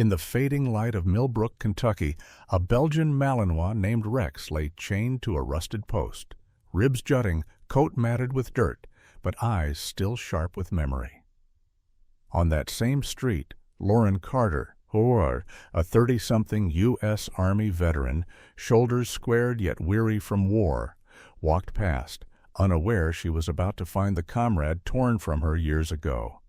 In the fading light of Millbrook, Kentucky, a Belgian Malinois named Rex lay chained to a rusted post, ribs jutting, coat matted with dirt, but eyes still sharp with memory. On that same street, Lauren Carter, a 30-something U.S. Army veteran, shoulders squared yet weary from war, walked past, unaware she was about to find the comrade torn from her years ago.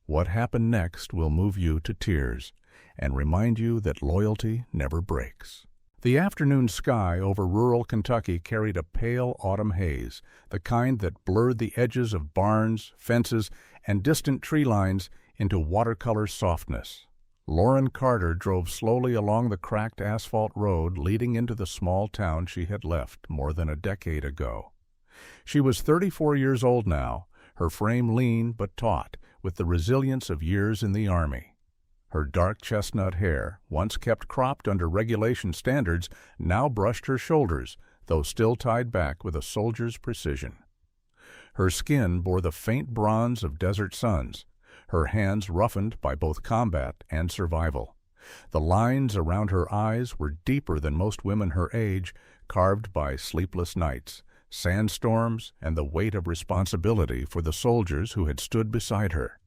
What happened next will move you to tears and remind you that loyalty never breaks. The afternoon sky over rural Kentucky carried a pale autumn haze, the kind that blurred the edges of barns, fences, and distant tree lines into watercolor softness. Lauren Carter drove slowly along the cracked asphalt road leading into the small town she had left more than a decade ago. She was 34 years old now, her frame lean but taut, with the resilience of years in the Army. Her dark chestnut hair, once kept cropped under regulation standards, now brushed her shoulders, though still tied back with a soldier's precision. Her skin bore the faint bronze of desert suns, her hands roughened by both combat and survival. The lines around her eyes were deeper than most women her age, carved by sleepless nights, sandstorms, and the weight of responsibility for the soldiers who had stood beside her.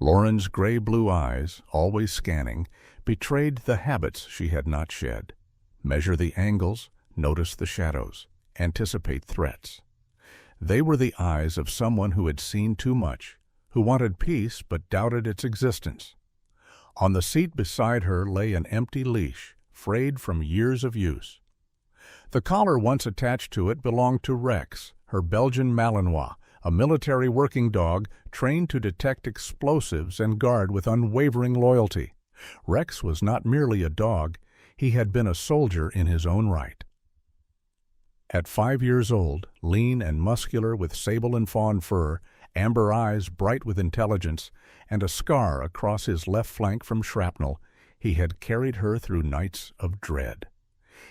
Lauren's gray-blue eyes, always scanning, betrayed the habits she had not shed. Measure the angles, notice the shadows, anticipate threats. They were the eyes of someone who had seen too much, who wanted peace but doubted its existence. On the seat beside her lay an empty leash, frayed from years of use. The collar once attached to it belonged to Rex, her Belgian Malinois, a military working dog trained to detect explosives and guard with unwavering loyalty. Rex was not merely a dog, he had been a soldier in his own right. At 5 years old, lean and muscular with sable and fawn fur, amber eyes bright with intelligence, and a scar across his left flank from shrapnel, he had carried her through nights of dread.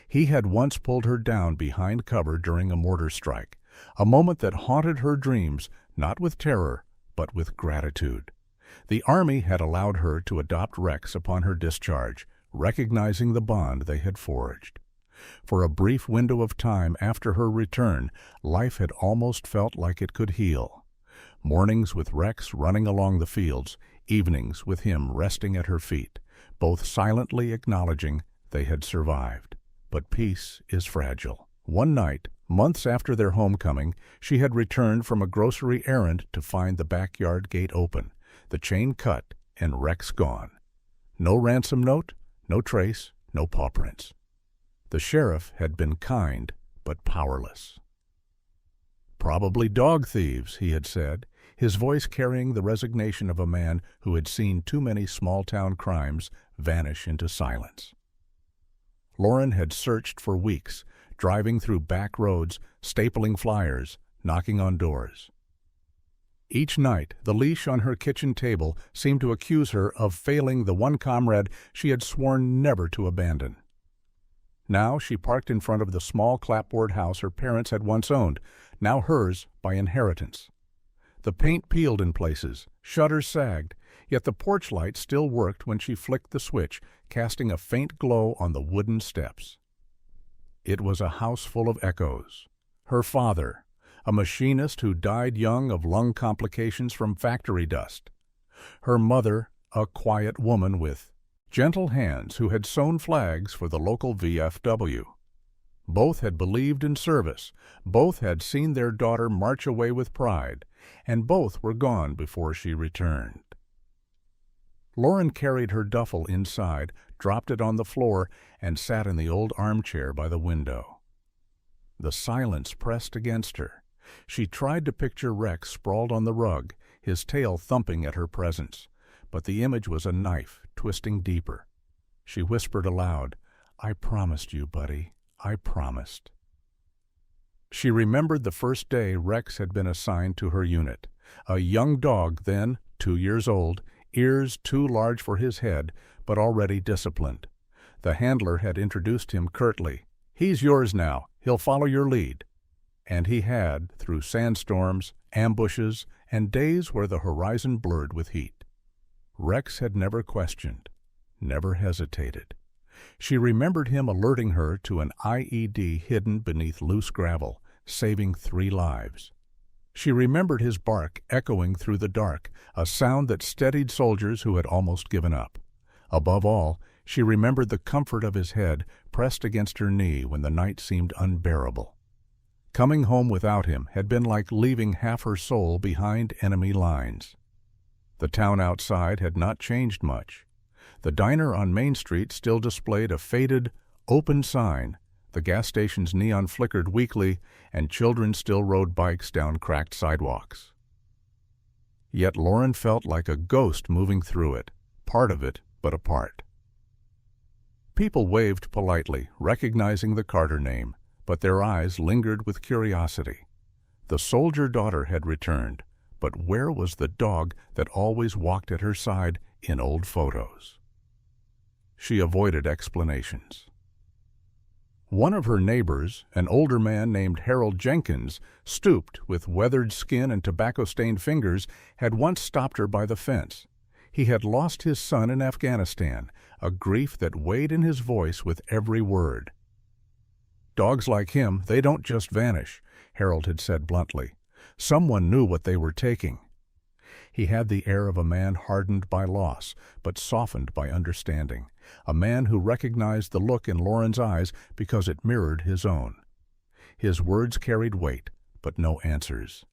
He had once pulled her down behind cover during a mortar strike, a moment that haunted her dreams, not with terror, but with gratitude. The Army had allowed her to adopt Rex upon her discharge, recognizing the bond they had forged. For a brief window of time after her return, life had almost felt like it could heal. Mornings with Rex running along the fields, evenings with him resting at her feet, both silently acknowledging they had survived. But peace is fragile. One night, months after their homecoming, she had returned from a grocery errand to find the backyard gate open, the chain cut, and Rex gone. No ransom note, no trace, no paw prints. The sheriff had been kind, but powerless. "Probably dog thieves," he had said, his voice carrying the resignation of a man who had seen too many small-town crimes vanish into silence. Lauren had searched for weeks, driving through back roads, stapling flyers, knocking on doors. Each night, the leash on her kitchen table seemed to accuse her of failing the one comrade she had sworn never to abandon. Now she parked in front of the small clapboard house her parents had once owned, now hers by inheritance. The paint peeled in places, shutters sagged, yet the porch light still worked when she flicked the switch, casting a faint glow on the wooden steps. It was a house full of echoes. Her father, a machinist who died young of lung complications from factory dust. Her mother, a quiet woman with gentle hands who had sewn flags for the local VFW. Both had believed in service, both had seen their daughter march away with pride, and both were gone before she returned. Lauren carried her duffel inside, dropped it on the floor, and sat in the old armchair by the window. The silence pressed against her. She tried to picture Rex sprawled on the rug, his tail thumping at her presence, but the image was a knife twisting deeper. She whispered aloud, "I promised you, buddy. I promised." She remembered the first day Rex had been assigned to her unit. A young dog then, 2 years old, ears too large for his head, but already disciplined. The handler had introduced him curtly. "He's yours now. He'll follow your lead." And he had, through sandstorms, ambushes, and days where the horizon blurred with heat. Rex had never questioned, never hesitated. She remembered him alerting her to an IED hidden beneath loose gravel, saving 3 lives. She remembered his bark echoing through the dark, a sound that steadied soldiers who had almost given up. Above all, she remembered the comfort of his head pressed against her knee when the night seemed unbearable. Coming home without him had been like leaving half her soul behind enemy lines. The town outside had not changed much. The diner on Main Street still displayed a faded, open sign, the gas station's neon flickered weakly, and children still rode bikes down cracked sidewalks. Yet Lauren felt like a ghost moving through it, part of it, but apart. People waved politely, recognizing the Carter name, but their eyes lingered with curiosity. The soldier daughter had returned, but where was the dog that always walked at her side in old photos? She avoided explanations. One of her neighbors, an older man named Harold Jenkins, stooped with weathered skin and tobacco-stained fingers, had once stopped her by the fence. He had lost his son in Afghanistan, a grief that weighed in his voice with every word. "Dogs like him, they don't just vanish," Harold had said bluntly. "Someone knew what they were taking." He had the air of a man hardened by loss, but softened by understanding, a man who recognized the look in Lauren's eyes because it mirrored his own. His words carried weight, but no answers.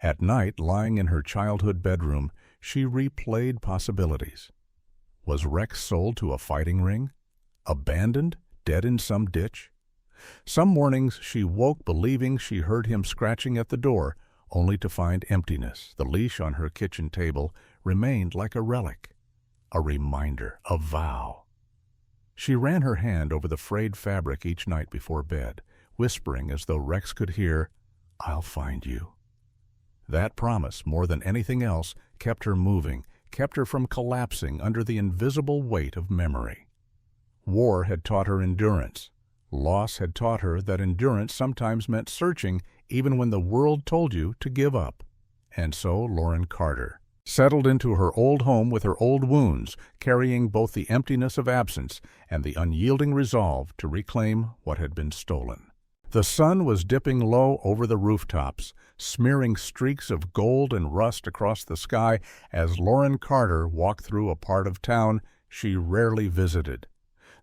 At night, lying in her childhood bedroom, she replayed possibilities. Was Rex sold to a fighting ring? Abandoned? Dead in some ditch? Some mornings she woke believing she heard him scratching at the door, only to find emptiness. The leash on her kitchen table remained like a relic, a reminder, a vow. She ran her hand over the frayed fabric each night before bed, whispering as though Rex could hear, "I'll find you." That promise, more than anything else, kept her moving, kept her from collapsing under the invisible weight of memory. War had taught her endurance. Loss had taught her that endurance sometimes meant searching even when the world told you to give up. And so Lauren Carter settled into her old home with her old wounds, carrying both the emptiness of absence and the unyielding resolve to reclaim what had been stolen. The sun was dipping low over the rooftops, smearing streaks of gold and rust across the sky as Lauren Carter walked through a part of town she rarely visited.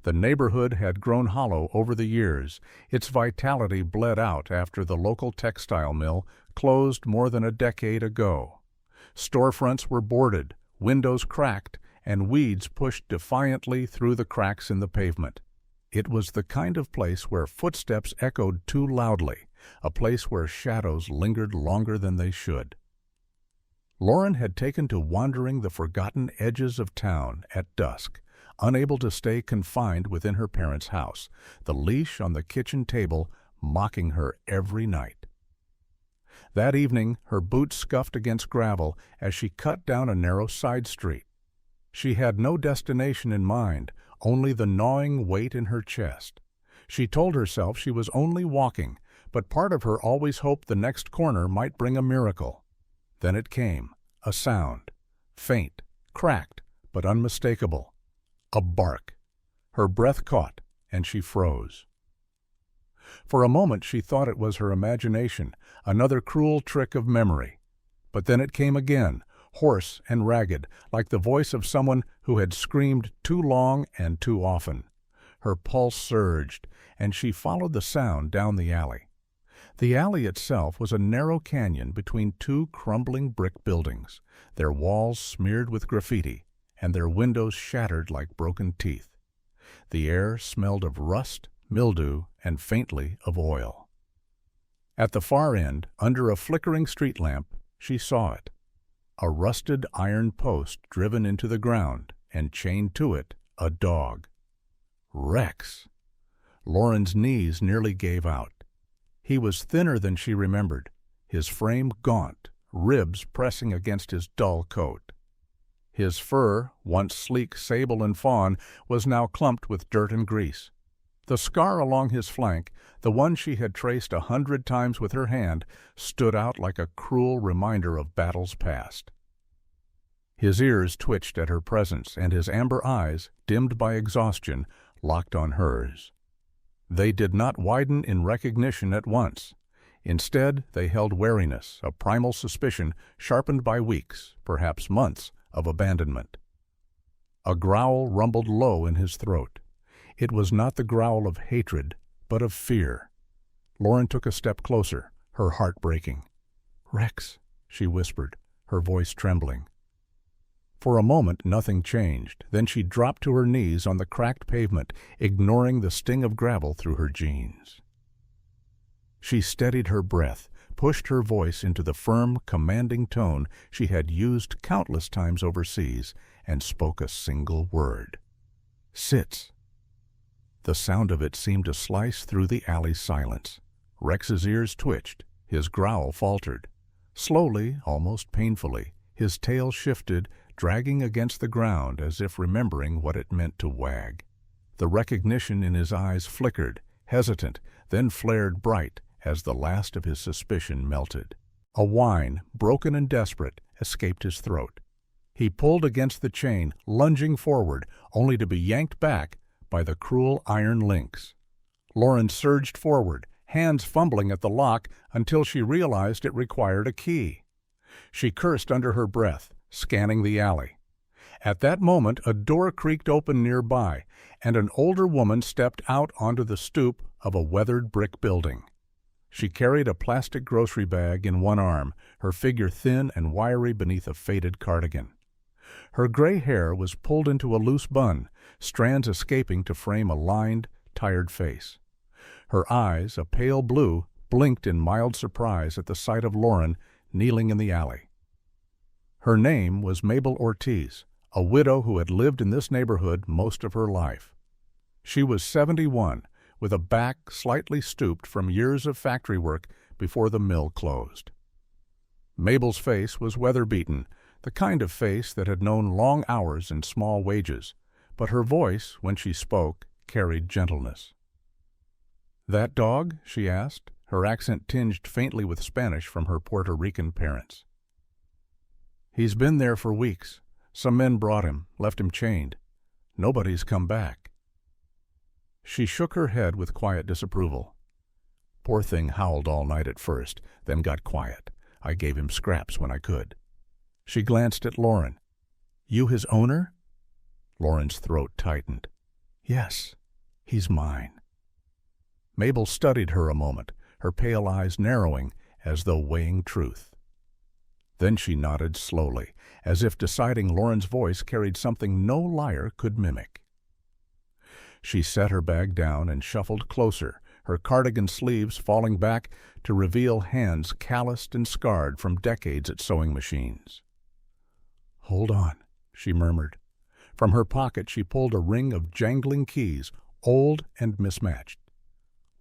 The neighborhood had grown hollow over the years. Its vitality bled out after the local textile mill closed more than a decade ago. Storefronts were boarded, windows cracked, and weeds pushed defiantly through the cracks in the pavement. It was the kind of place where footsteps echoed too loudly, a place where shadows lingered longer than they should. Lauren had taken to wandering the forgotten edges of town at dusk, unable to stay confined within her parents' house, the leash on the kitchen table mocking her every night. That evening, her boots scuffed against gravel as she cut down a narrow side street. She had no destination in mind, only the gnawing weight in her chest. She told herself she was only walking, but part of her always hoped the next corner might bring a miracle. Then it came, a sound, faint, cracked, but unmistakable. A bark. Her breath caught, and she froze. For a moment she thought it was her imagination, another cruel trick of memory. But then it came again, hoarse and ragged, like the voice of someone who had screamed too long and too often. Her pulse surged, and she followed the sound down the alley. The alley itself was a narrow canyon between 2 crumbling brick buildings, their walls smeared with graffiti, and their windows shattered like broken teeth. The air smelled of rust, mildew, and faintly of oil. At the far end, under a flickering street lamp, she saw it. A rusted iron post driven into the ground, and chained to it a dog. Rex! Lauren's knees nearly gave out. He was thinner than she remembered, his frame gaunt, ribs pressing against his dull coat. His fur, once sleek sable and fawn, was now clumped with dirt and grease. The scar along his flank, the one she had traced 100 times with her hand, stood out like a cruel reminder of battles past. His ears twitched at her presence, and his amber eyes, dimmed by exhaustion, locked on hers. They did not widen in recognition at once. Instead, they held wariness, a primal suspicion sharpened by weeks, perhaps months, of abandonment. A growl rumbled low in his throat. It was not the growl of hatred, but of fear. Lauren took a step closer, her heart breaking. "Rex," she whispered, her voice trembling. For a moment nothing changed, then she dropped to her knees on the cracked pavement, ignoring the sting of gravel through her jeans. She steadied her breath, pushed her voice into the firm, commanding tone she had used countless times overseas, and spoke a single word. "Sit." The sound of it seemed to slice through the alley's silence. Rex's ears twitched, his growl faltered. Slowly, almost painfully, his tail shifted, dragging against the ground as if remembering what it meant to wag. The recognition in his eyes flickered, hesitant, then flared bright as the last of his suspicion melted. A whine, broken and desperate, escaped his throat. He pulled against the chain, lunging forward, only to be yanked back by the cruel iron links. Lauren surged forward, hands fumbling at the lock until she realized it required a key. She cursed under her breath, scanning the alley. At that moment, a door creaked open nearby, and an older woman stepped out onto the stoop of a weathered brick building. She carried a plastic grocery bag in one arm, her figure thin and wiry beneath a faded cardigan. Her gray hair was pulled into a loose bun, strands escaping to frame a lined, tired face. Her eyes, a pale blue, blinked in mild surprise at the sight of Lauren kneeling in the alley. Her name was Mabel Ortiz, a widow who had lived in this neighborhood most of her life. She was 71, with a back slightly stooped from years of factory work before the mill closed. Mabel's face was weather-beaten, the kind of face that had known long hours and small wages, but her voice, when she spoke, carried gentleness. "That dog?" she asked, her accent tinged faintly with Spanish from her Puerto Rican parents. "He's been there for weeks. Some men brought him, left him chained. Nobody's come back." She shook her head with quiet disapproval. "Poor thing howled all night at first, then got quiet. I gave him scraps when I could." She glanced at Lauren. "You his owner?" Lauren's throat tightened. "Yes, he's mine." Mabel studied her a moment, her pale eyes narrowing as though weighing truth. Then she nodded slowly, as if deciding Lauren's voice carried something no liar could mimic. She set her bag down and shuffled closer, her cardigan sleeves falling back to reveal hands calloused and scarred from decades at sewing machines. "Hold on," she murmured. From her pocket she pulled a ring of jangling keys, old and mismatched.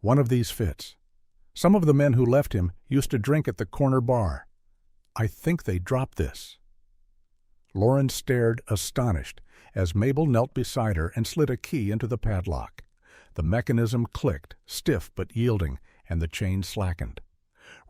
"One of these fits. Some of the men who left him used to drink at the corner bar. I think they dropped this." Lauren stared astonished as Mabel knelt beside her and slid a key into the padlock. The mechanism clicked, stiff but yielding, and the chain slackened.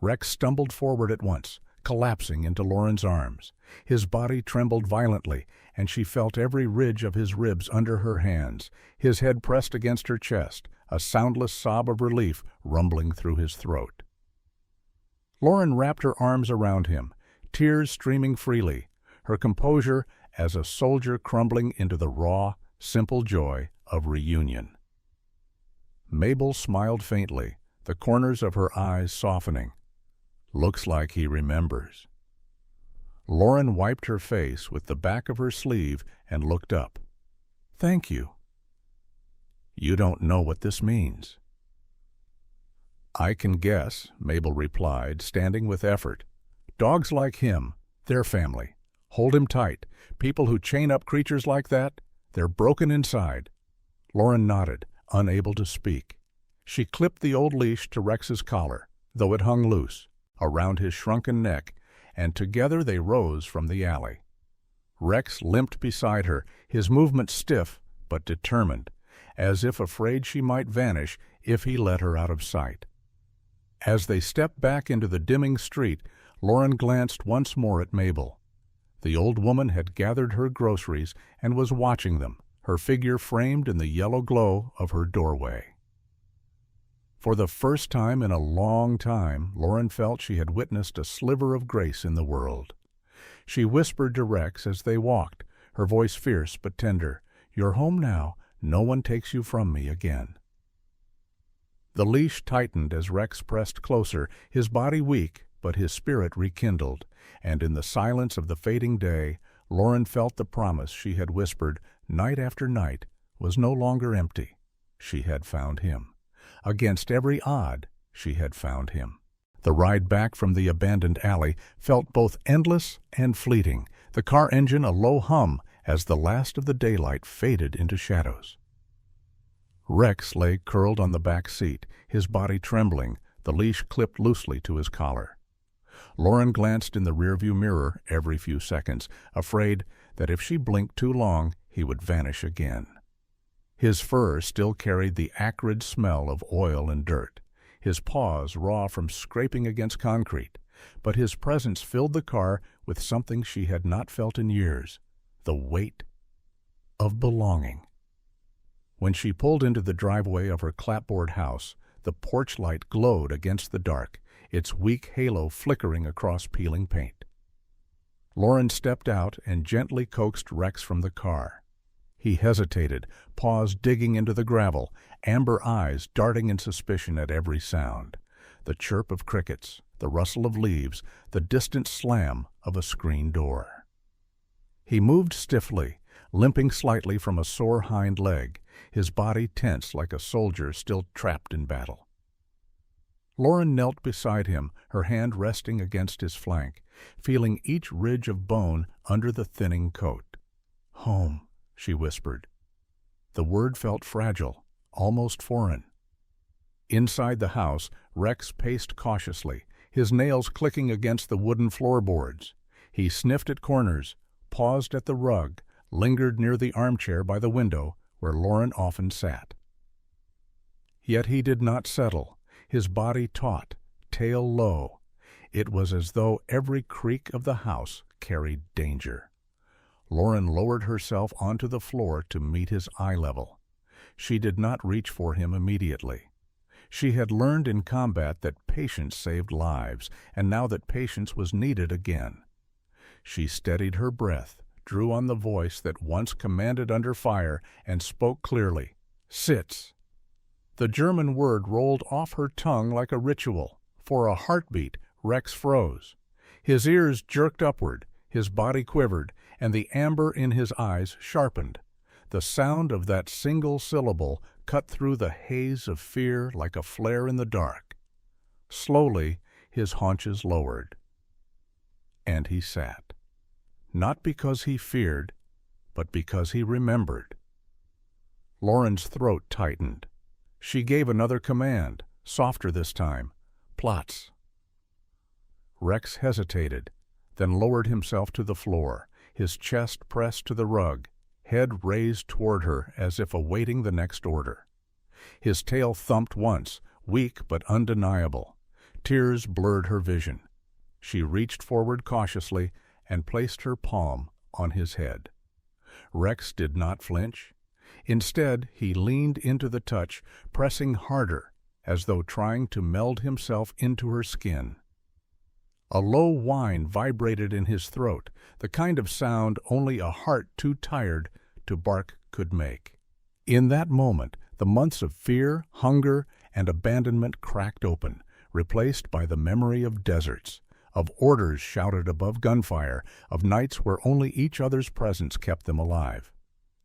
Rex stumbled forward at once, collapsing into Lauren's arms. His body trembled violently, and she felt every ridge of his ribs under her hands, his head pressed against her chest, a soundless sob of relief rumbling through his throat. Lauren wrapped her arms around him, tears streaming freely, her composure as a soldier crumbling into the raw, simple joy of reunion. Mabel smiled faintly, the corners of her eyes softening. "Looks like he remembers." Lauren wiped her face with the back of her sleeve and looked up. "Thank you." "You don't know what this means." "I can guess," Mabel replied, standing with effort. "Dogs like him, they're family. Hold him tight. People who chain up creatures like that, they're broken inside." Lauren nodded, unable to speak. She clipped the old leash to Rex's collar, though it hung loose, around his shrunken neck, and together they rose from the alley. Rex limped beside her, his movement stiff but determined, as if afraid she might vanish if he let her out of sight. As they stepped back into the dimming street, Lauren glanced once more at Mabel. The old woman had gathered her groceries and was watching them, her figure framed in the yellow glow of her doorway. For the first time in a long time, Lauren felt she had witnessed a sliver of grace in the world. She whispered to Rex as they walked, her voice fierce but tender, "You're home now. No one takes you from me again." The leash tightened as Rex pressed closer, his body weak, but his spirit rekindled, and in the silence of the fading day, Lauren felt the promise she had whispered night after night was no longer empty. She had found him. Against every odd, she had found him. The ride back from the abandoned alley felt both endless and fleeting, the car engine a low hum as the last of the daylight faded into shadows. Rex lay curled on the back seat, his body trembling, the leash clipped loosely to his collar. Lauren glanced in the rearview mirror every few seconds, afraid that if she blinked too long, he would vanish again. His fur still carried the acrid smell of oil and dirt, his paws raw from scraping against concrete, but his presence filled the car with something she had not felt in years, the weight of belonging. When she pulled into the driveway of her clapboard house, the porch light glowed against the dark, its weak halo flickering across peeling paint. Lauren stepped out and gently coaxed Rex from the car. He hesitated, paws digging into the gravel, amber eyes darting in suspicion at every sound. The chirp of crickets, the rustle of leaves, the distant slam of a screen door. He moved stiffly, limping slightly from a sore hind leg, his body tense like a soldier still trapped in battle. Lauren knelt beside him, her hand resting against his flank, feeling each ridge of bone under the thinning coat. "Home," she whispered. The word felt fragile, almost foreign. Inside the house, Rex paced cautiously, his nails clicking against the wooden floorboards. He sniffed at corners, paused at the rug, lingered near the armchair by the window where Lauren often sat. Yet he did not settle, his body taut, tail low. It was as though every creak of the house carried danger. Lauren lowered herself onto the floor to meet his eye level. She did not reach for him immediately. She had learned in combat that patience saved lives, and now that patience was needed again. She steadied her breath, drew on the voice that once commanded under fire, and spoke clearly. "Sitz." The German word rolled off her tongue like a ritual. For a heartbeat, Rex froze. His ears jerked upward, his body quivered, and the amber in his eyes sharpened. The sound of that single syllable cut through the haze of fear like a flare in the dark. Slowly, his haunches lowered. And he sat. Not because he feared, but because he remembered. Lauren's throat tightened. She gave another command, softer this time. "Platz." Rex hesitated, then lowered himself to the floor, his chest pressed to the rug, head raised toward her as if awaiting the next order. His tail thumped once, weak but undeniable. Tears blurred her vision. She reached forward cautiously and placed her palm on his head. Rex did not flinch. Instead, he leaned into the touch, pressing harder, as though trying to meld himself into her skin. A low whine vibrated in his throat, the kind of sound only a heart too tired to bark could make. In that moment, the months of fear, hunger, and abandonment cracked open, replaced by the memory of deserts, of orders shouted above gunfire, of nights where only each other's presence kept them alive.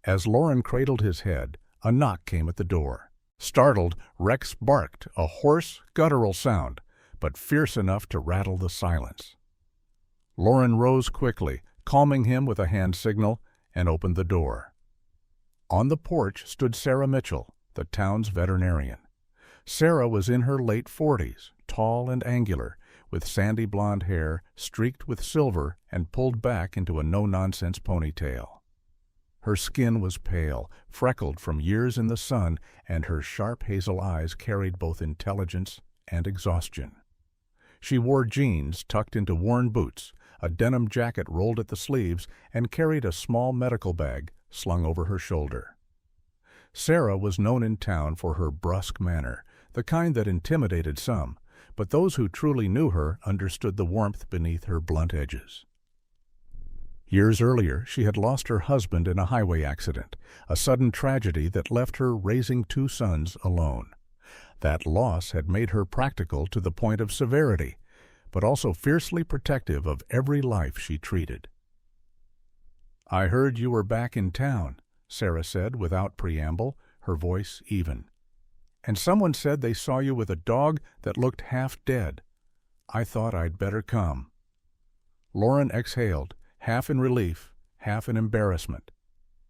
As Lauren cradled his head, a knock came at the door. Startled, Rex barked, a hoarse, guttural sound, but fierce enough to rattle the silence. Lauren rose quickly, calming him with a hand signal, and opened the door. On the porch stood Sarah Mitchell, the town's veterinarian. Sarah was in her late 40s, tall and angular, with sandy blonde hair streaked with silver and pulled back into a no-nonsense ponytail. Her skin was pale, freckled from years in the sun, and her sharp hazel eyes carried both intelligence and exhaustion. She wore jeans tucked into worn boots, a denim jacket rolled at the sleeves, and carried a small medical bag slung over her shoulder. Sarah was known in town for her brusque manner, the kind that intimidated some, but those who truly knew her understood the warmth beneath her blunt edges. Years earlier, she had lost her husband in a highway accident, a sudden tragedy that left her raising 2 sons alone. That loss had made her practical to the point of severity, but also fiercely protective of every life she treated. "I heard you were back in town," Sarah said without preamble, her voice even. "And someone said they saw you with a dog that looked half dead. I thought I'd better come." Lauren exhaled, half in relief, half in embarrassment.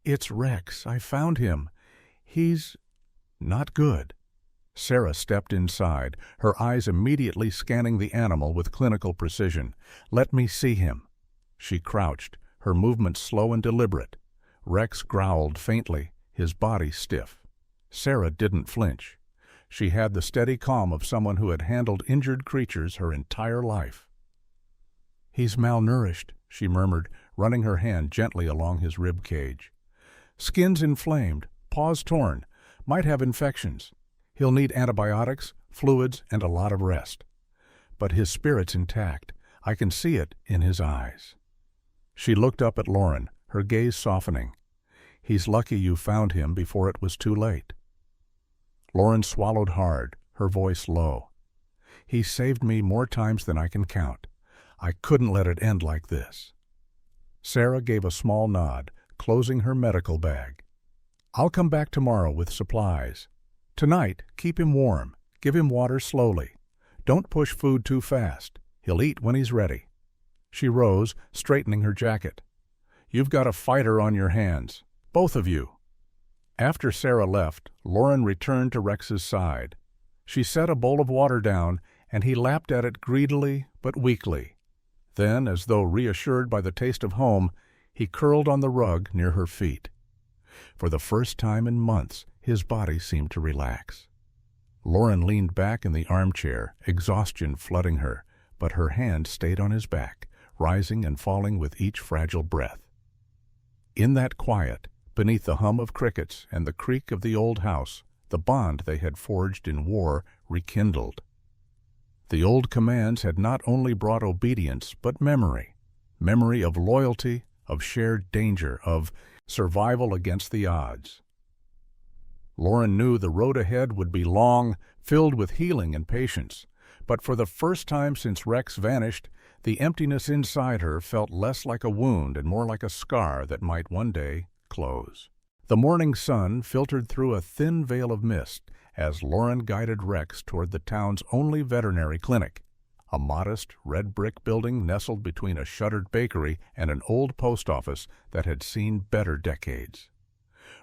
"It's Rex. I found him. He's not good." Sarah stepped inside, her eyes immediately scanning the animal with clinical precision. "Let me see him." She crouched, her movements slow and deliberate. Rex growled faintly, his body stiff. Sarah didn't flinch. She had the steady calm of someone who had handled injured creatures her entire life. "He's malnourished," she murmured, running her hand gently along his rib cage. "Skin's inflamed, paws torn, might have infections. He'll need antibiotics, fluids, and a lot of rest. But his spirit's intact. I can see it in his eyes." She looked up at Lauren, her gaze softening. "He's lucky you found him before it was too late." Lauren swallowed hard, her voice low. "He saved me more times than I can count. I couldn't let it end like this." Sarah gave a small nod, closing her medical bag. "I'll come back tomorrow with supplies. Tonight, keep him warm. Give him water slowly. Don't push food too fast. He'll eat when he's ready." She rose, straightening her jacket. "You've got a fighter on your hands, both of you." After Sarah left, Lauren returned to Rex's side. She set a bowl of water down, and he lapped at it greedily but weakly. Then, as though reassured by the taste of home, he curled on the rug near her feet. For the first time in months, his body seemed to relax. Lauren leaned back in the armchair, exhaustion flooding her, but her hand stayed on his back, rising and falling with each fragile breath. In that quiet, beneath the hum of crickets and the creak of the old house, the bond they had forged in war rekindled. The old commands had not only brought obedience, but memory of loyalty, of shared danger, of survival against the odds. Lauren knew the road ahead would be long, filled with healing and patience, but for the first time since Rex vanished, the emptiness inside her felt less like a wound and more like a scar that might one day close. The morning sun filtered through a thin veil of mist as Lauren guided Rex toward the town's only veterinary clinic, a modest red brick building nestled between a shuttered bakery and an old post office that had seen better decades.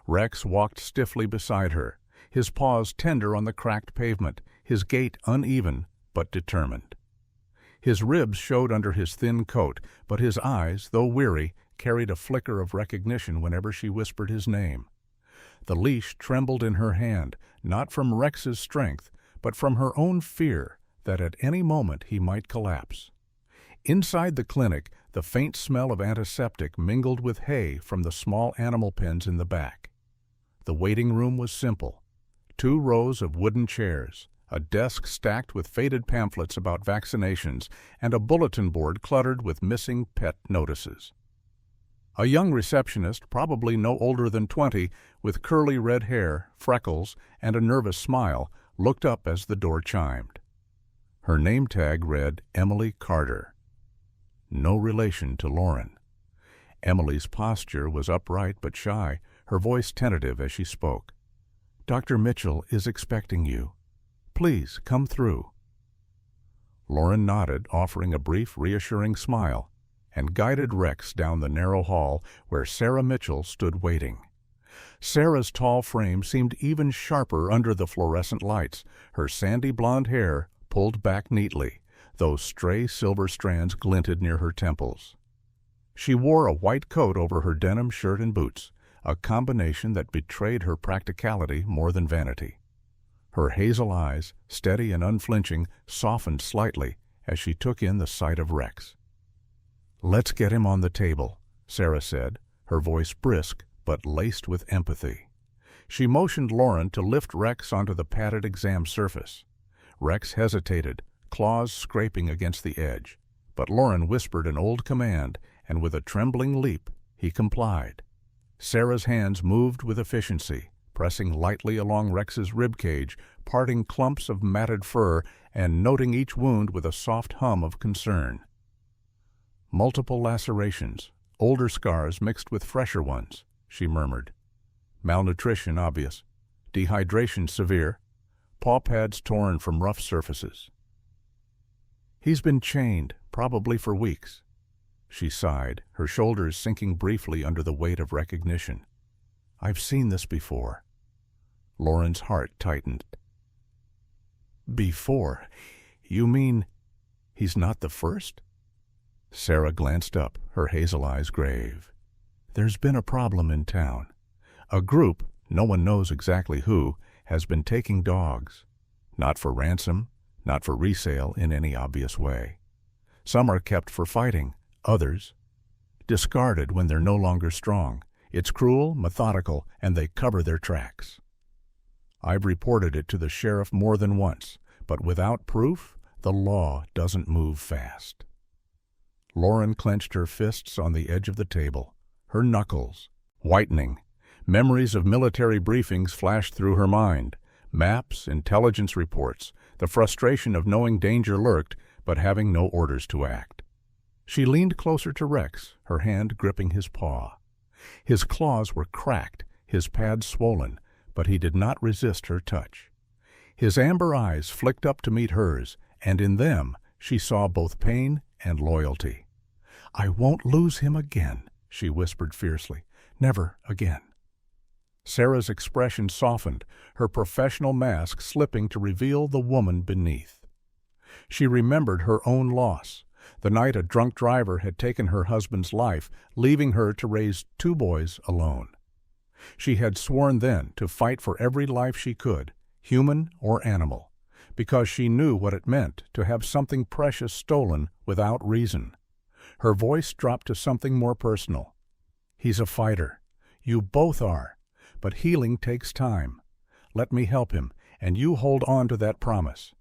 Rex walked stiffly beside her, his paws tender on the cracked pavement, his gait uneven but determined. His ribs showed under his thin coat, but his eyes, though weary, carried a flicker of recognition whenever she whispered his name. The leash trembled in her hand, not from Rex's strength, but from her own fear that at any moment he might collapse. Inside the clinic, the faint smell of antiseptic mingled with hay from the small animal pens in the back. The waiting room was simple. 2 rows of wooden chairs, a desk stacked with faded pamphlets about vaccinations, and a bulletin board cluttered with missing pet notices. A young receptionist, probably no older than 20, with curly red hair, freckles, and a nervous smile, looked up as the door chimed. Her name tag read Emily Carter. No relation to Lauren. Emily's posture was upright but shy, her voice tentative as she spoke. "Dr. Mitchell is expecting you. Please come through." Lauren nodded, offering a brief, reassuring smile, and guided Rex down the narrow hall where Sarah Mitchell stood waiting. Sarah's tall frame seemed even sharper under the fluorescent lights, her sandy blonde hair pulled back neatly, though stray silver strands glinted near her temples. She wore a white coat over her denim shirt and boots, a combination that betrayed her practicality more than vanity. Her hazel eyes, steady and unflinching, softened slightly as she took in the sight of Rex. "Let's get him on the table," Sarah said, her voice brisk but laced with empathy. She motioned Lauren to lift Rex onto the padded exam surface. Rex hesitated, claws scraping against the edge, but Lauren whispered an old command, and with a trembling leap, he complied. Sarah's hands moved with efficiency, pressing lightly along Rex's ribcage, parting clumps of matted fur and noting each wound with a soft hum of concern. "Multiple lacerations, older scars mixed with fresher ones," she murmured. "Malnutrition obvious, dehydration severe, paw pads torn from rough surfaces." "He's been chained, probably for weeks." She sighed, her shoulders sinking briefly under the weight of recognition. "I've seen this before." Lauren's heart tightened. "Before? You mean he's not the first?" Sarah glanced up, her hazel eyes grave. "There's been a problem in town. A group, no one knows exactly who, has been taking dogs. Not for ransom, not for resale in any obvious way. Some are kept for fighting, others discarded when they're no longer strong. It's cruel, methodical, and they cover their tracks. I've reported it to the sheriff more than once, but without proof, the law doesn't move fast." Lauren clenched her fists on the edge of the table, her knuckles whitening. Memories of military briefings flashed through her mind. Maps, intelligence reports, the frustration of knowing danger lurked, but having no orders to act. She leaned closer to Rex, her hand gripping his paw. His claws were cracked, his pads swollen, but he did not resist her touch. His amber eyes flicked up to meet hers, and in them she saw both pain and loyalty. "I won't lose him again," she whispered fiercely. "Never again." Sarah's expression softened, her professional mask slipping to reveal the woman beneath. She remembered her own loss, the night a drunk driver had taken her husband's life, leaving her to raise 2 boys alone. She had sworn then to fight for every life she could, human or animal, because she knew what it meant to have something precious stolen without reason. Her voice dropped to something more personal. "He's a fighter. You both are. But healing takes time. Let me help him, and you hold on to that promise."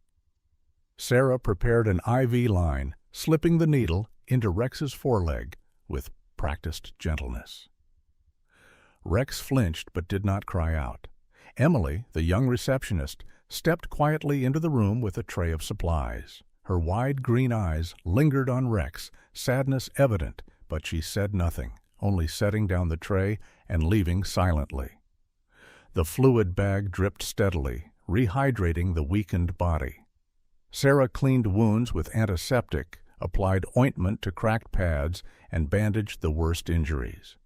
Sarah prepared an IV line, slipping the needle into Rex's foreleg with practiced gentleness. Rex flinched but did not cry out. Emily, the young receptionist, stepped quietly into the room with a tray of supplies. Her wide green eyes lingered on Rex, sadness evident, but she said nothing, only setting down the tray and leaving silently. The fluid bag dripped steadily, rehydrating the weakened body. Sarah cleaned wounds with antiseptic, applied ointment to cracked pads, and bandaged the worst injuries.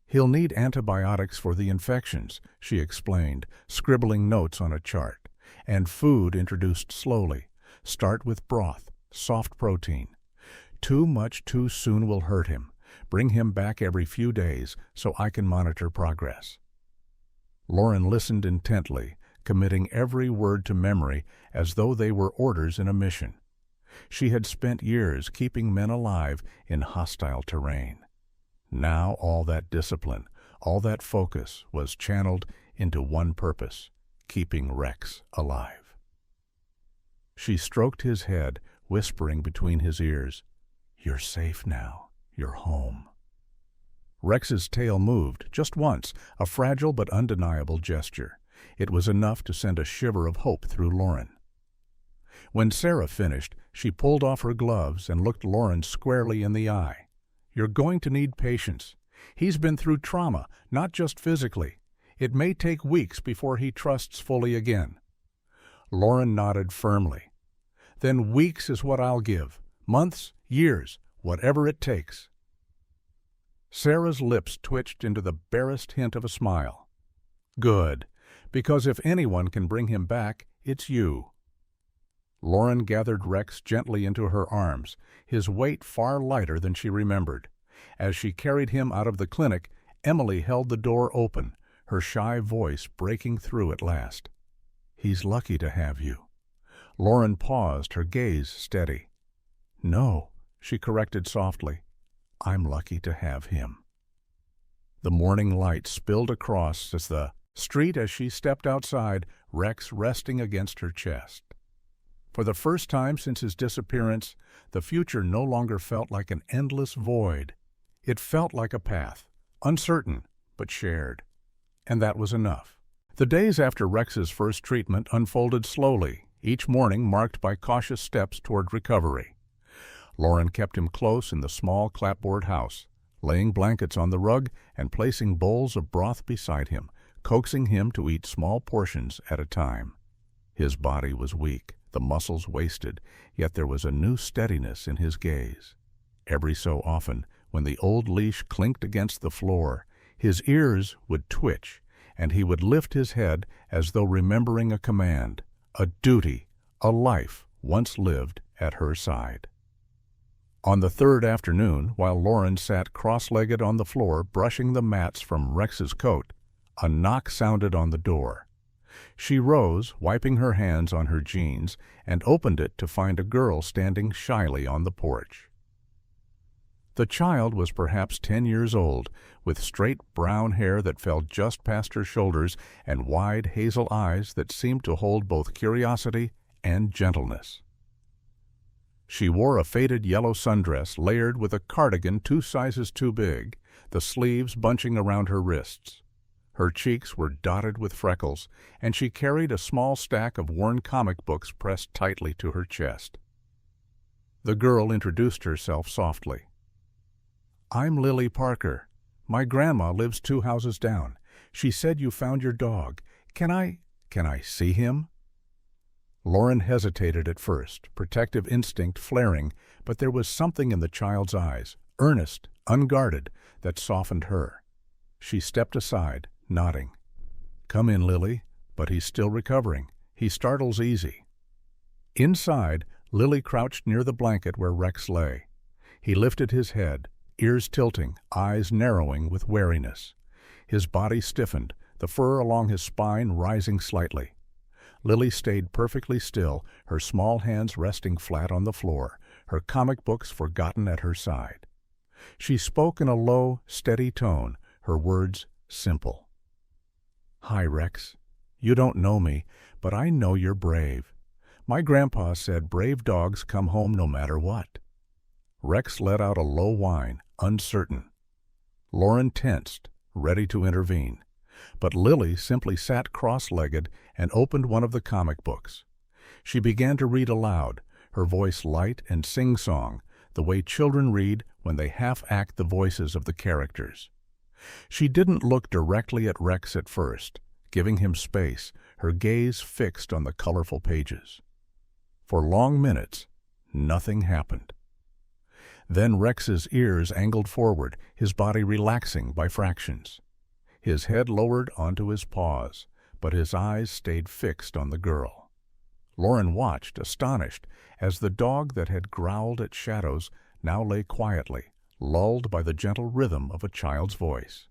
"He'll need antibiotics for the infections," she explained, scribbling notes on a chart, "and food introduced slowly. Start with broth, soft protein. Too much too soon will hurt him. Bring him back every few days so I can monitor progress." Lauren listened intently, committing every word to memory as though they were orders in a mission. She had spent years keeping men alive in hostile terrain. Now all that discipline, all that focus was channeled into one purpose, keeping Rex alive. She stroked his head, whispering between his ears, "You're safe now. You're home." Rex's tail moved, just once, a fragile but undeniable gesture. It was enough to send a shiver of hope through Lauren. When Sarah finished, she pulled off her gloves and looked Lauren squarely in the eye. "You're going to need patience. He's been through trauma, not just physically. It may take weeks before he trusts fully again." Lauren nodded firmly. "Then weeks is what I'll give. Months, years, whatever it takes." Sarah's lips twitched into the barest hint of a smile. "Good, because if anyone can bring him back, it's you." Lauren gathered Rex gently into her arms, his weight far lighter than she remembered. As she carried him out of the clinic, Emily held the door open, her shy voice breaking through at last. "He's lucky to have you." Lauren paused, her gaze steady. "No," she corrected softly. I'm lucky to have him. The morning light spilled across the street as she stepped outside, Rex resting against her chest. For the first time since his disappearance, the future no longer felt like an endless void. It felt like a path, uncertain but shared. And that was enough. The days after Rex's first treatment unfolded slowly, each morning marked by cautious steps toward recovery. Lauren kept him close in the small clapboard house, laying blankets on the rug and placing bowls of broth beside him, coaxing him to eat small portions at a time. His body was weak, the muscles wasted, yet there was a new steadiness in his gaze. Every so often, when the old leash clinked against the floor, his ears would twitch, and he would lift his head as though remembering a command, a duty, a life once lived at her side. On the third afternoon, while Lauren sat cross-legged on the floor brushing the mats from Rex's coat, a knock sounded on the door. She rose, wiping her hands on her jeans, and opened it to find a girl standing shyly on the porch. The child was perhaps 10 years old, with straight brown hair that fell just past her shoulders and wide hazel eyes that seemed to hold both curiosity and gentleness. She wore a faded yellow sundress layered with a cardigan 2 sizes too big, the sleeves bunching around her wrists. Her cheeks were dotted with freckles, and she carried a small stack of worn comic books pressed tightly to her chest. The girl introduced herself softly. I'm Lily Parker. My grandma lives 2 houses down. She said you found your dog. Can I see him? Lauren hesitated at first, protective instinct flaring, but there was something in the child's eyes, earnest, unguarded, that softened her. She stepped aside, nodding. Come in, Lily, but he's still recovering. He startles easy. Inside, Lily crouched near the blanket where Rex lay. He lifted his head, ears tilting, eyes narrowing with wariness. His body stiffened, the fur along his spine rising slightly. Lily stayed perfectly still, her small hands resting flat on the floor, her comic books forgotten at her side. She spoke in a low, steady tone, her words simple. Hi, Rex. You don't know me, but I know you're brave. My grandpa said brave dogs come home no matter what. Rex let out a low whine, uncertain. Lauren tensed, ready to intervene. But Lily simply sat cross-legged and opened one of the comic books. She began to read aloud, her voice light and sing-song, the way children read when they half-act the voices of the characters. She didn't look directly at Rex at first, giving him space, her gaze fixed on the colorful pages. For long minutes, nothing happened. Then Rex's ears angled forward, his body relaxing by fractions. His head lowered onto his paws, but his eyes stayed fixed on the girl. Lauren watched, astonished, as the dog that had growled at shadows now lay quietly, lulled by the gentle rhythm of a child's voice.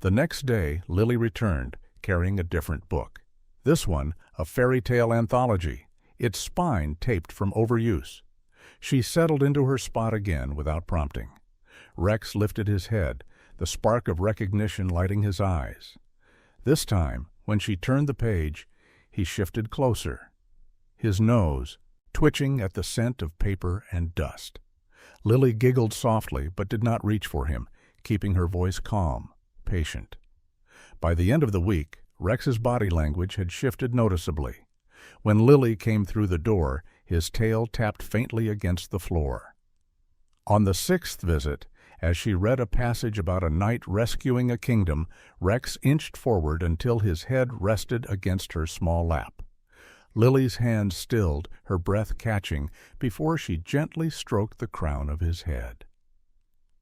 The next day, Lily returned, carrying a different book. This one, a fairy tale anthology, its spine taped from overuse. She settled into her spot again without prompting. Rex lifted his head, the spark of recognition lighting his eyes. This time, when she turned the page, he shifted closer, his nose twitching at the scent of paper and dust. Lily giggled softly but did not reach for him, keeping her voice calm, patient. By the end of the week, Rex's body language had shifted noticeably. When Lily came through the door, his tail tapped faintly against the floor. On the 6th visit, as she read a passage about a knight rescuing a kingdom, Rex inched forward until his head rested against her small lap. Lily's hand stilled, her breath catching, before she gently stroked the crown of his head.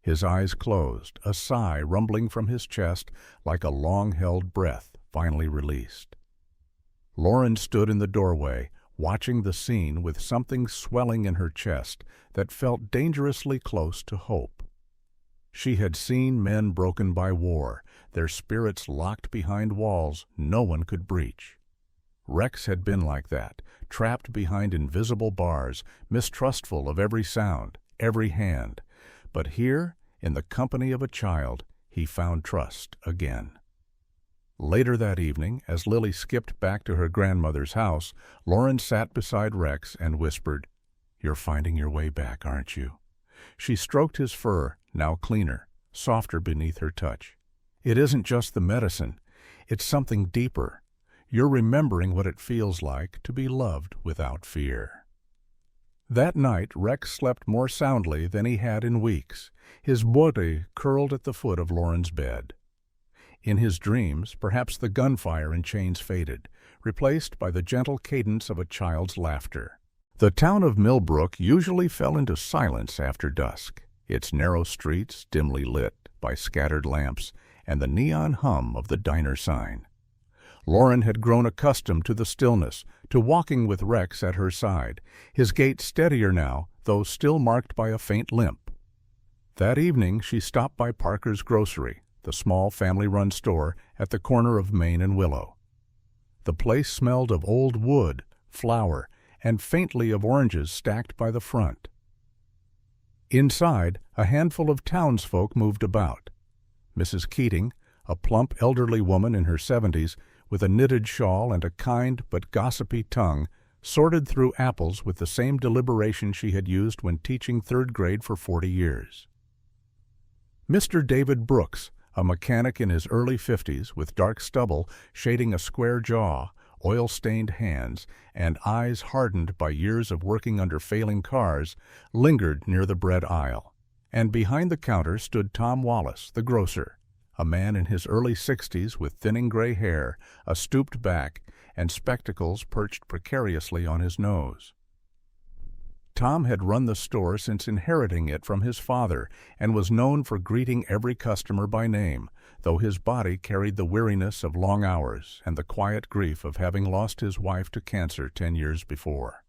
His eyes closed, a sigh rumbling from his chest like a long-held breath finally released. Lauren stood in the doorway, watching the scene with something swelling in her chest that felt dangerously close to hope. She had seen men broken by war, their spirits locked behind walls no one could breach. Rex had been like that, trapped behind invisible bars, mistrustful of every sound, every hand. But here, in the company of a child, he found trust again. Later that evening, as Lily skipped back to her grandmother's house, Lauren sat beside Rex and whispered, "You're finding your way back, aren't you?" She stroked his fur, now cleaner, softer beneath her touch. "It isn't just the medicine. It's something deeper. You're remembering what it feels like to be loved without fear." That night, Rex slept more soundly than he had in weeks, his body curled at the foot of Lauren's bed. In his dreams, perhaps the gunfire and chains faded, replaced by the gentle cadence of a child's laughter. The town of Millbrook usually fell into silence after dusk, its narrow streets dimly lit by scattered lamps and the neon hum of the diner sign. Lauren had grown accustomed to the stillness, to walking with Rex at her side, his gait steadier now, though still marked by a faint limp. That evening she stopped by Parker's Grocery, the small family-run store at the corner of Main and Willow. The place smelled of old wood, flour, and faintly of oranges stacked by the front. Inside, a handful of townsfolk moved about. Mrs. Keating, a plump elderly woman in her 70s, with a knitted shawl and a kind but gossipy tongue, sorted through apples with the same deliberation she had used when teaching third grade for 40 years. Mr. David Brooks, a mechanic in his early 50s with dark stubble shading a square jaw, oil-stained hands, and eyes hardened by years of working under failing cars, lingered near the bread aisle. And behind the counter stood Tom Wallace, the grocer, a man in his early 60s with thinning gray hair, a stooped back, and spectacles perched precariously on his nose. Tom had run the store since inheriting it from his father and was known for greeting every customer by name, though his body carried the weariness of long hours and the quiet grief of having lost his wife to cancer 10 years before.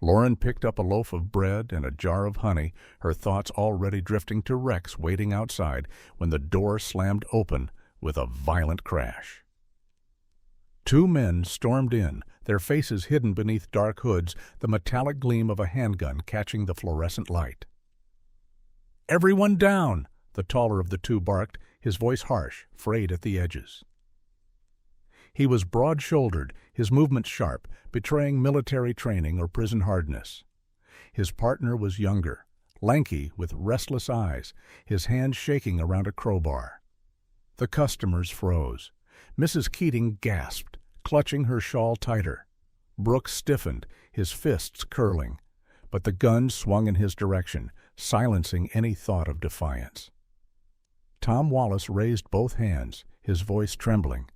Lauren picked up a loaf of bread and a jar of honey, her thoughts already drifting to Rex waiting outside when the door slammed open with a violent crash. Two men stormed in, their faces hidden beneath dark hoods, the metallic gleam of a handgun catching the fluorescent light. "Everyone down!" the taller of the two barked, his voice harsh, frayed at the edges. He was broad-shouldered, his movements sharp, betraying military training or prison hardness. His partner was younger, lanky with restless eyes, his hands shaking around a crowbar. The customers froze. Mrs. Keating gasped, clutching her shawl tighter. Brooks stiffened, his fists curling, but the gun swung in his direction, silencing any thought of defiance. Tom Wallace raised both hands, his voice trembling.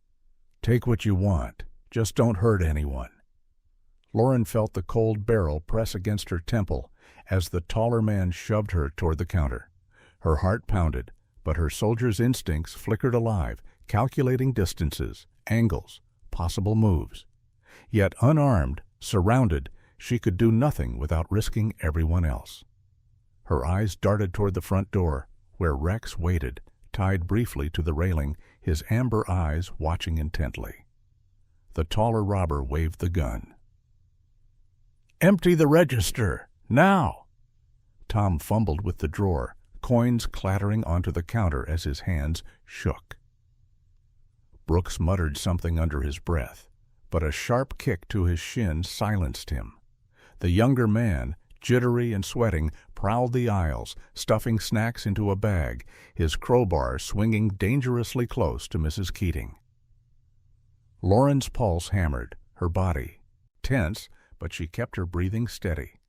"Take what you want. Just don't hurt anyone." Lauren felt the cold barrel press against her temple as the taller man shoved her toward the counter. Her heart pounded, but her soldier's instincts flickered alive, calculating distances, angles, possible moves. Yet unarmed, surrounded, she could do nothing without risking everyone else. Her eyes darted toward the front door, where Rex waited, tied briefly to the railing, his amber eyes watching intently. The taller robber waved the gun. "Empty the register, now!" Tom fumbled with the drawer, coins clattering onto the counter as his hands shook. Brooks muttered something under his breath, but a sharp kick to his shin silenced him. The younger man, jittery and sweating, prowled the aisles, stuffing snacks into a bag, his crowbar swinging dangerously close to Mrs. Keating. Lauren's pulse hammered, her body tense, but she kept her breathing steady.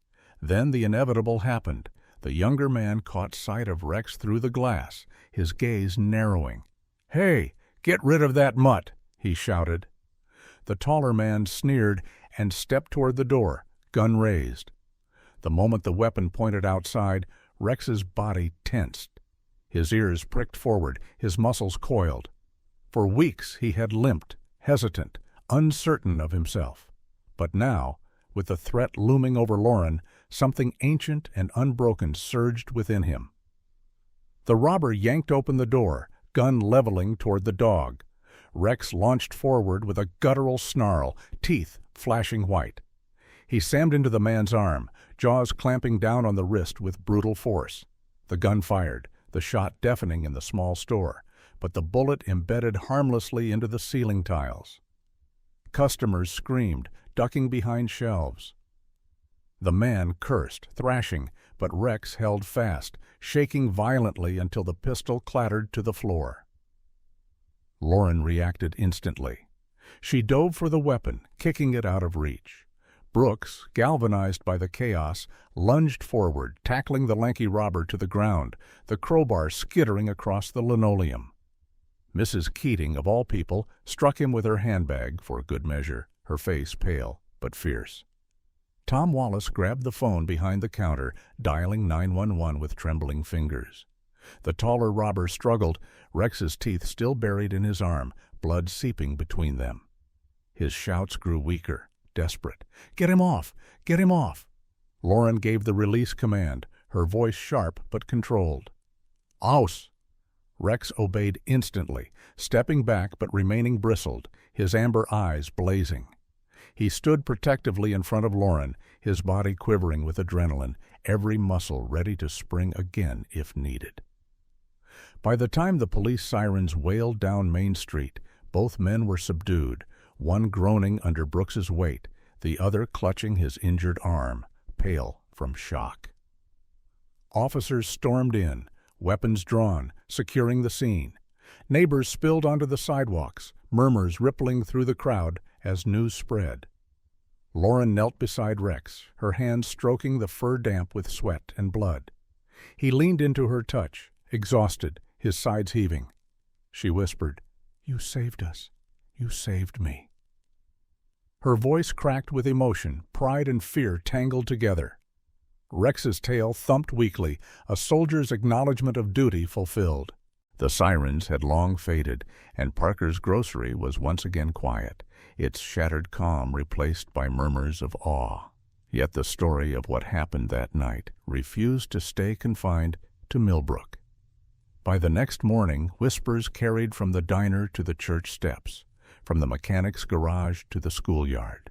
Then the inevitable happened. The younger man caught sight of Rex through the glass, his gaze narrowing. "Hey, get rid of that mutt!" he shouted. The taller man sneered and stepped toward the door, gun raised. The moment the weapon pointed outside, Rex's body tensed. His ears pricked forward, his muscles coiled. For weeks he had limped, hesitant, uncertain of himself. But now, with the threat looming over Lauren, something ancient and unbroken surged within him. The robber yanked open the door, gun leveling toward the dog. Rex launched forward with a guttural snarl, teeth flashing white. He slammed into the man's arm, jaws clamping down on the wrist with brutal force. The gun fired, the shot deafening in the small store, but the bullet embedded harmlessly into the ceiling tiles. Customers screamed, ducking behind shelves. The man cursed, thrashing, but Rex held fast, shaking violently until the pistol clattered to the floor. Lauren reacted instantly. She dove for the weapon, kicking it out of reach. Brooks, galvanized by the chaos, lunged forward, tackling the lanky robber to the ground, the crowbar skittering across the linoleum. Mrs. Keating, of all people, struck him with her handbag for good measure, her face pale but fierce. Tom Wallace grabbed the phone behind the counter, dialing 911 with trembling fingers. The taller robber struggled, Rex's teeth still buried in his arm, blood seeping between them. His shouts grew weaker, desperate. "Get him off! Get him off!" Lauren gave the release command, her voice sharp but controlled. "Aus!" Rex obeyed instantly, stepping back but remaining bristled, his amber eyes blazing. He stood protectively in front of Lauren, his body quivering with adrenaline, every muscle ready to spring again if needed. By the time the police sirens wailed down Main Street, both men were subdued, one groaning under Brooks's weight, the other clutching his injured arm, pale from shock. Officers stormed in, weapons drawn, securing the scene. Neighbors spilled onto the sidewalks, murmurs rippling through the crowd as news spread. Lauren knelt beside Rex, her hands stroking the fur damp with sweat and blood. He leaned into her touch, exhausted, his sides heaving. She whispered, "You saved us. You saved me." Her voice cracked with emotion, pride and fear tangled together. Rex's tail thumped weakly, a soldier's acknowledgment of duty fulfilled. The sirens had long faded, and Parker's grocery was once again quiet, its shattered calm replaced by murmurs of awe. Yet the story of what happened that night refused to stay confined to Millbrook. By the next morning, whispers carried from the diner to the church steps, from the mechanic's garage to the schoolyard.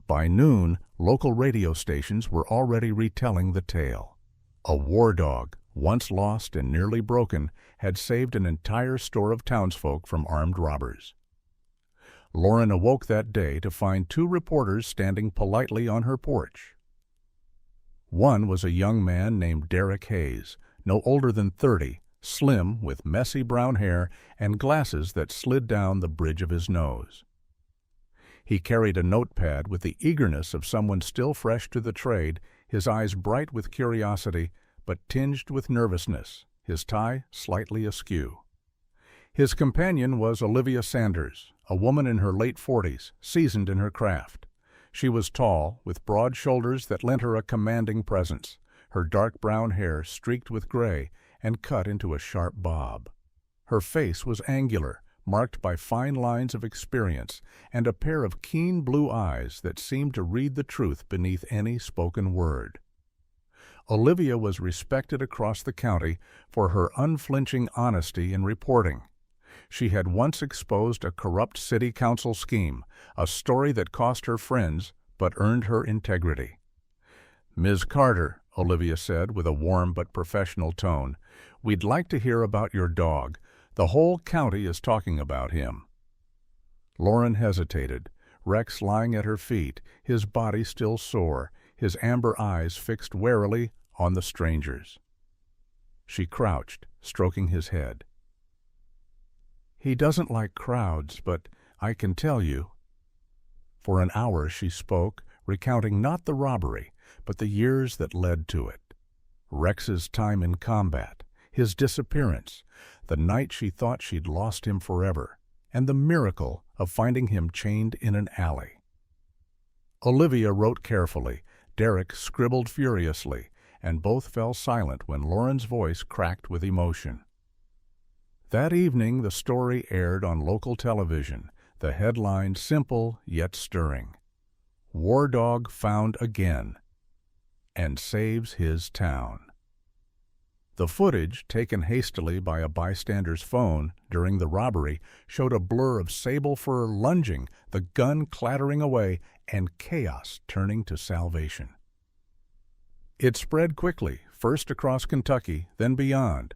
By noon, local radio stations were already retelling the tale. A war dog, once lost and nearly broken, had saved an entire store of townsfolk from armed robbers. Lauren awoke that day to find two reporters standing politely on her porch. One was a young man named Derek Hayes, no older than 30, slim, with messy brown hair and glasses that slid down the bridge of his nose. He carried a notepad with the eagerness of someone still fresh to the trade, his eyes bright with curiosity, but tinged with nervousness, his tie slightly askew. His companion was Olivia Sanders, a woman in her late 40s, seasoned in her craft. She was tall, with broad shoulders that lent her a commanding presence, her dark brown hair streaked with gray and cut into a sharp bob. Her face was angular, marked by fine lines of experience, and a pair of keen blue eyes that seemed to read the truth beneath any spoken word. Olivia was respected across the county for her unflinching honesty in reporting. She had once exposed a corrupt city council scheme, a story that cost her friends but earned her integrity. "Ms. Carter," Olivia said with a warm but professional tone, "we'd like to hear about your dog. The whole county is talking about him." Lauren hesitated, Rex lying at her feet, his body still sore, his amber eyes fixed warily on the stranger's. She crouched, stroking his head. "He doesn't like crowds, but I can tell you." For an hour she spoke, recounting not the robbery, but the years that led to it. Rex's time in combat, his disappearance, the night she thought she'd lost him forever, and the miracle of finding him chained in an alley. Olivia wrote carefully, Derek scribbled furiously, and both fell silent when Lauren's voice cracked with emotion. That evening the story aired on local television, the headline simple yet stirring. "War Dog Found Again and Saves His Town." The footage, taken hastily by a bystander's phone during the robbery, showed a blur of sable fur lunging, the gun clattering away, and chaos turning to salvation. It spread quickly, first across Kentucky, then beyond.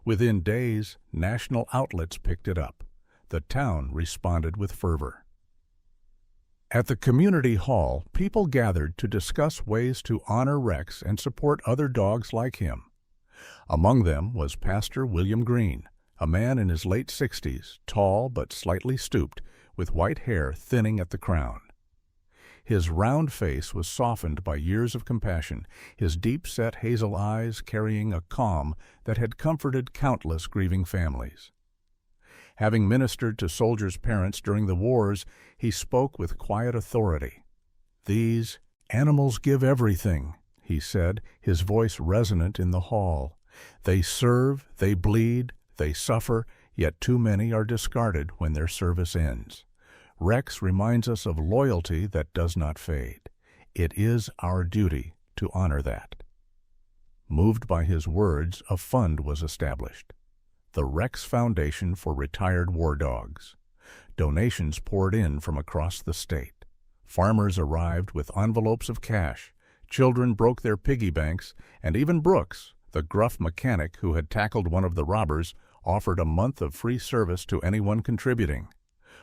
Within days, national outlets picked it up. The town responded with fervor. At the community hall, people gathered to discuss ways to honor Rex and support other dogs like him. Among them was Pastor William Green, a man in his late 60s, tall but slightly stooped, with white hair thinning at the crown. His round face was softened by years of compassion, his deep-set hazel eyes carrying a calm that had comforted countless grieving families. Having ministered to soldiers' parents during the wars, he spoke with quiet authority. "These animals give everything," he said, his voice resonant in the hall. "They serve, they bleed, they suffer, yet too many are discarded when their service ends. Rex reminds us of loyalty that does not fade. It is our duty to honor that." Moved by his words, a fund was established, the Rex Foundation for Retired War Dogs. Donations poured in from across the state. Farmers arrived with envelopes of cash. Children broke their piggy banks, and even Brooks, the gruff mechanic who had tackled one of the robbers, offered a month of free service to anyone contributing.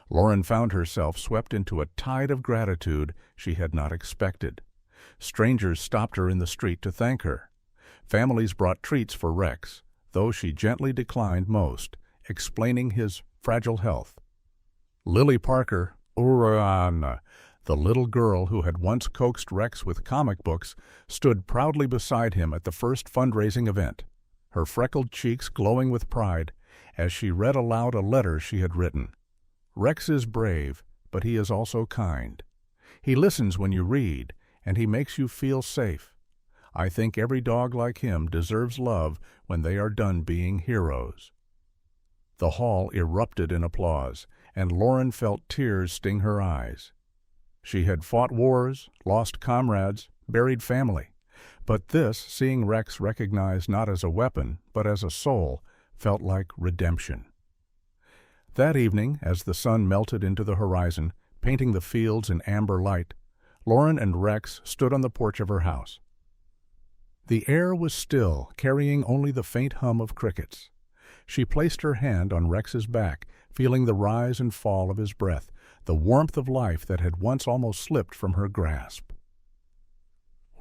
Lauren found herself swept into a tide of gratitude she had not expected. Strangers stopped her in the street to thank her. Families brought treats for Rex, though she gently declined most, explaining his fragile health. Lily Parker, the little girl who had once coaxed Rex with comic books, stood proudly beside him at the first fundraising event, her freckled cheeks glowing with pride as she read aloud a letter she had written. "Rex is brave, but he is also kind. He listens when you read, and he makes you feel safe. I think every dog like him deserves love when they are done being heroes." The hall erupted in applause, and Lauren felt tears sting her eyes. She had fought wars, lost comrades, buried family. But this, seeing Rex recognized not as a weapon, but as a soul, felt like redemption. That evening, as the sun melted into the horizon, painting the fields in amber light, Lauren and Rex stood on the porch of her house. The air was still, carrying only the faint hum of crickets. She placed her hand on Rex's back, feeling the rise and fall of his breath, the warmth of life that had once almost slipped from her grasp.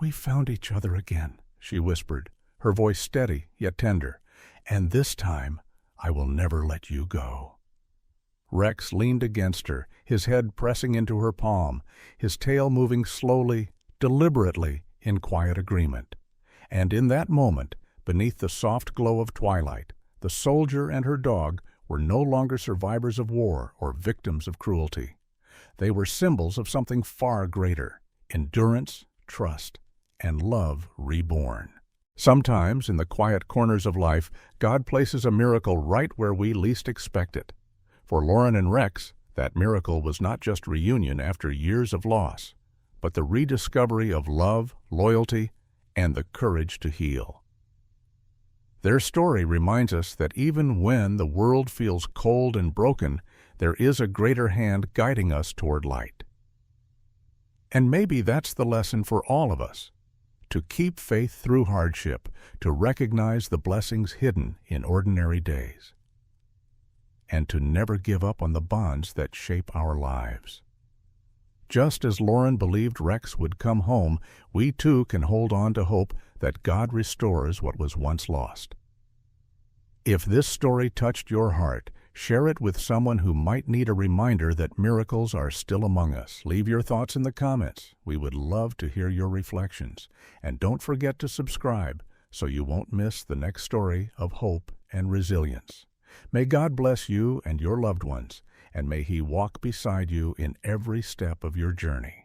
"We found each other again," she whispered, her voice steady yet tender, "and this time I will never let you go." Rex leaned against her, his head pressing into her palm, his tail moving slowly, deliberately, in quiet agreement. And in that moment, beneath the soft glow of twilight, the soldier and her dog were no longer survivors of war or victims of cruelty. They were symbols of something far greater: endurance, trust, and love reborn. Sometimes, in the quiet corners of life, God places a miracle right where we least expect it. For Lauren and Rex, that miracle was not just reunion after years of loss, but the rediscovery of love, loyalty, and the courage to heal. Their story reminds us that even when the world feels cold and broken, there is a greater hand guiding us toward light. And maybe that's the lesson for all of us: to keep faith through hardship, to recognize the blessings hidden in ordinary days, and to never give up on the bonds that shape our lives. Just as Lauren believed Rex would come home, we too can hold on to hope that God restores what was once lost. If this story touched your heart, share it with someone who might need a reminder that miracles are still among us. Leave your thoughts in the comments. We would love to hear your reflections. And don't forget to subscribe so you won't miss the next story of hope and resilience. May God bless you and your loved ones, and may He walk beside you in every step of your journey.